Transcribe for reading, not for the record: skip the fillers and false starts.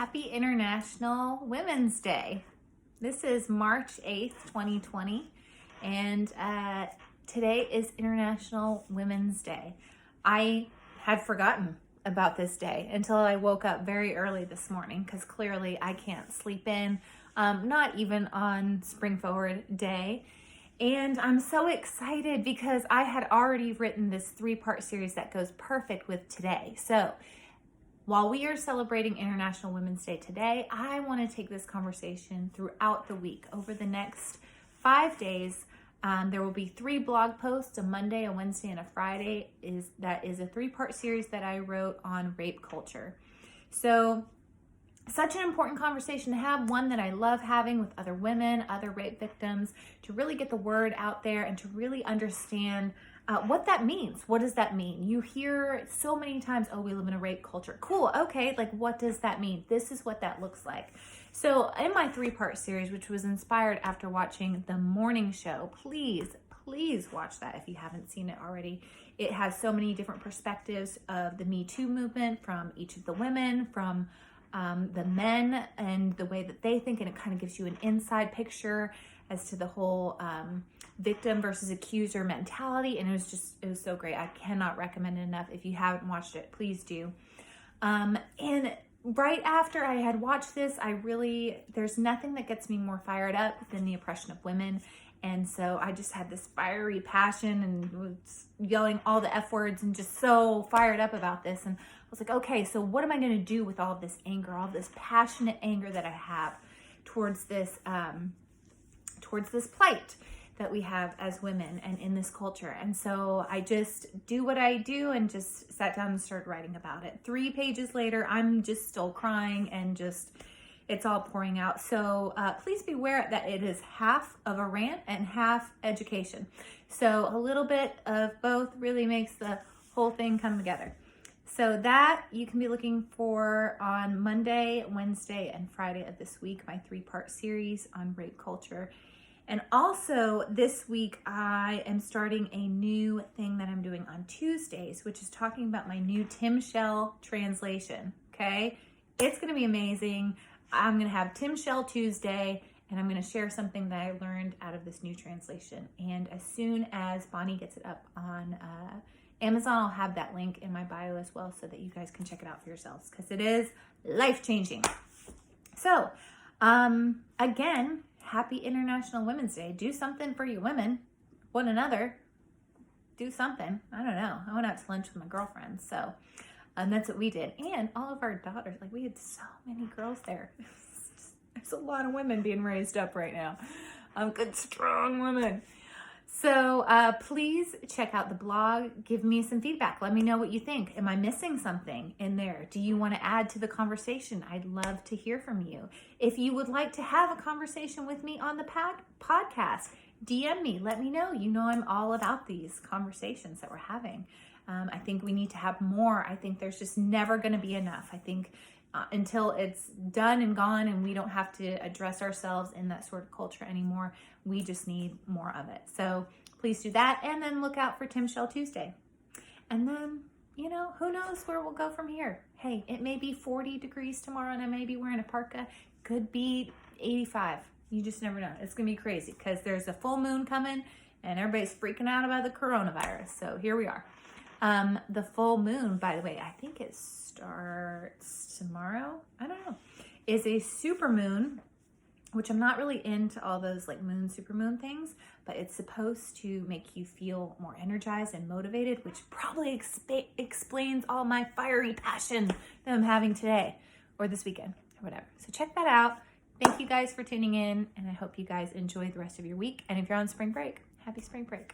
Happy International Women's Day. This is March 8th, 2020, and today is International Women's Day. I had forgotten about this day until I woke up very early this morning because clearly I can't sleep in, not even on Spring Forward Day. And I'm so excited because I had already written this 3-part series that goes perfect with today. So while we are celebrating International Women's Day today, I want to take this conversation throughout the week. Over the next 5 days, there will be 3 blog posts, a Monday, a Wednesday, and a Friday. That is a 3-part series that I wrote on rape culture. So such an important conversation to have, one that I love having with other women, other rape victims, to really get the word out there and to really understand what that means. What does that mean? You hear so many times, oh, we live in a rape culture. Cool, okay, like what does that mean? This is what that looks like. So in my 3-part series, which was inspired after watching the morning show, please watch that if you haven't seen it already. It has so many different perspectives of the Me Too movement from each of the women, from the men and the way that they think, and it kind of gives you an inside picture as to the whole victim versus accuser mentality. And it was so great. I cannot recommend it enough. If you haven't watched it, please do. And right after I had watched this, there's nothing that gets me more fired up than the oppression of women. And so I just had this fiery passion and was yelling all the F words and just so fired up about this. And I was like, okay, so what am I going to do with all this anger, all this passionate anger that I have towards this plight that we have as women and in this culture? And so I just do what I do and just sat down and started writing about it. 3 pages later, I'm just still crying and it's all pouring out. So please be aware that it is half of a rant and half education. So a little bit of both really makes the whole thing come together. So that you can be looking for on Monday, Wednesday, and Friday of this week, my 3-part series on rape culture. And also this week, I am starting a new thing that I'm doing on Tuesdays, which is talking about my new Tim Shell translation, okay? It's gonna be amazing. I'm gonna have Tim Shell Tuesday, and I'm gonna share something that I learned out of this new translation. And as soon as Bonnie gets it up on Amazon, I'll have that link in my bio as well so that you guys can check it out for yourselves because it is life-changing. So, again, happy International Women's Day. Do something for you women, one another. Do something. I don't know. I went out to lunch with my girlfriends, so that's what we did. And all of our daughters, like we had so many girls there. There's a lot of women being raised up right now. Good, strong women. So please check out the blog. Give me some feedback. Let me know what you think. Am I missing something in there? Do you want to add to the conversation? I'd love to hear from you. If you would like to have a conversation with me on the podcast, DM me. Let me know. You know I'm all about these conversations that we're having. I think we need to have more. I think there's just never going to be enough. I think until it's done and gone and we don't have to address ourselves in that sort of culture anymore, we just need more of it. So please do that, and then look out for Tim Shell Tuesday. And then, who knows where we'll go from here. Hey, it may be 40 degrees tomorrow and I may be wearing a parka. Could be 85. You just never know. It's going to be crazy because there's a full moon coming and everybody's freaking out about the coronavirus. So here we are. The full moon, by the way, I think it starts tomorrow. I don't know. Is a super moon, which I'm not really into all those like moon, super moon things, but it's supposed to make you feel more energized and motivated, which probably explains all my fiery passion that I'm having today or this weekend or whatever. So check that out. Thank you guys for tuning in, and I hope you guys enjoy the rest of your week. And if you're on spring break, happy spring break.